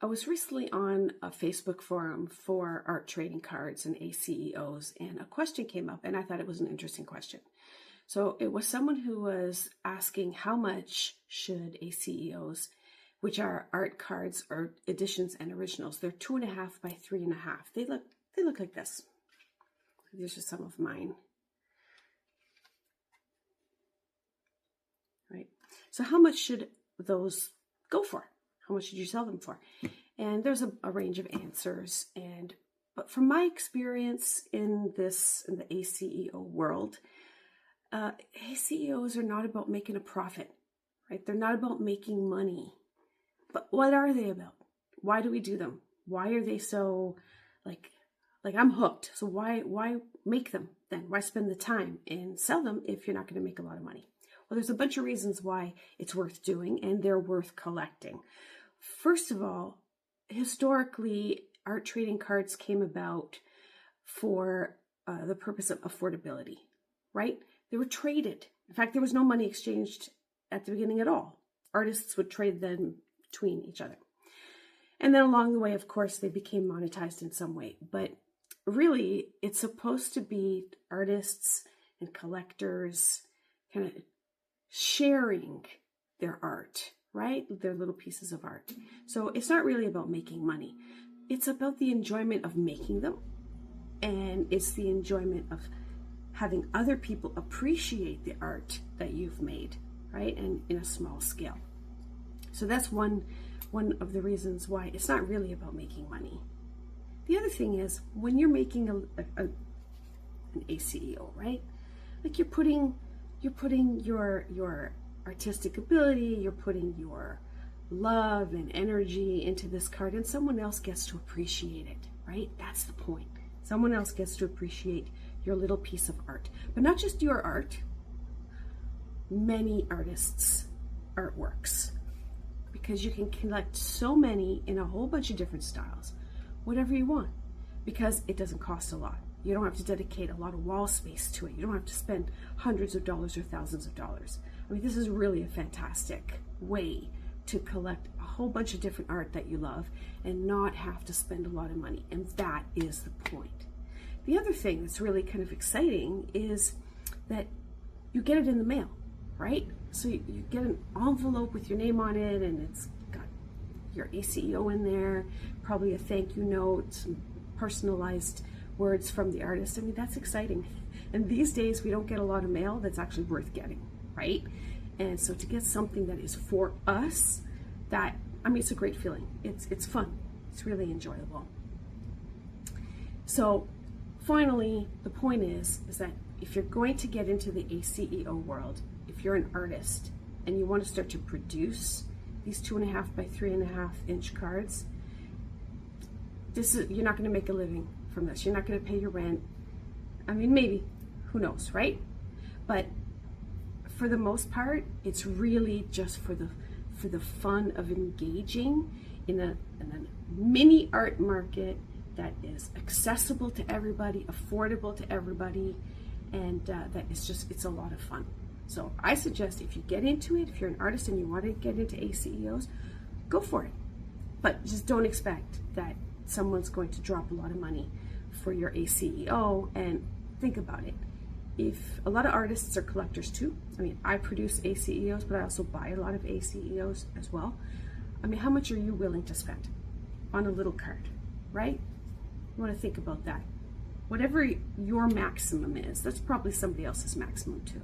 I was recently on a Facebook forum for art trading cards and ACEOs, and a question came up, and I thought it was an interesting question. So it was someone who was asking how much should ACEOs, which are art cards or editions and originals, they're 2.5 by 3.5. They look like this. These are some of mine. Right. So how much should those go for? How much should you sell them for? And there's a range of answers. But from my experience in the ACEO world, ACEOs are not about making a profit, right? They're not about making money. But what are they about? Why do we do them? Why are they so like I'm hooked? So why make them then? Why spend the time and sell them if you're not going to make a lot of money? Well, there's a bunch of reasons why it's worth doing and they're worth collecting. First of all, historically, art trading cards came about for the purpose of affordability, right? They were traded. In fact, there was no money exchanged at the beginning at all. Artists would trade them between each other. And then along the way, of course, they became monetized in some way. But really, it's supposed to be artists and collectors kind of sharing their art, right? Their little pieces of art. So it's not really about making money. It's about the enjoyment of making them. And it's the enjoyment of having other people appreciate the art that you've made, right? And in a small scale. So that's one of the reasons why it's not really about making money. The other thing is when you're making an ACEO, right? Like you're putting your artistic ability, you're putting your love and energy into this card, and someone else gets to appreciate it, right? That's the point. Someone else gets to appreciate your little piece of art, but not just your art, many artists' artworks, because you can collect so many in a whole bunch of different styles, whatever you want, because it doesn't cost a lot. You don't have to dedicate a lot of wall space to it. You don't have to spend hundreds of dollars or thousands of dollars. I mean, this is really a fantastic way to collect a whole bunch of different art that you love and not have to spend a lot of money. And that is the point. The other thing that's really kind of exciting is that you get it in the mail, right? So you get an envelope with your name on it, and it's got your ACEO in there, probably a thank you note, some personalized words from the artist. I mean, that's exciting. And these days we don't get a lot of mail that's actually worth getting, right? And so to get something that is for us, it's a great feeling. It's fun. It's really enjoyable. So finally, the point is that if you're going to get into the ACEO world, if you're an artist and you want to start to produce these 2.5 by 3.5 inch cards, you're not going to make a living from this. You're not going to pay your rent. I mean, maybe, who knows, right? But for the most part, it's really just for the fun of engaging in a mini art market that is accessible to everybody, affordable to everybody, and that is just, it's a lot of fun. So I suggest if you get into it, if you're an artist and you want to get into ACEOs, go for it. But just don't expect that someone's going to drop a lot of money for your ACEO. And think about it. If a lot of artists are collectors too, I mean, I produce ACEOs, but I also buy a lot of ACEOs as well. I mean, how much are you willing to spend on a little card, right? You want to think about that. Whatever your maximum is, that's probably somebody else's maximum too.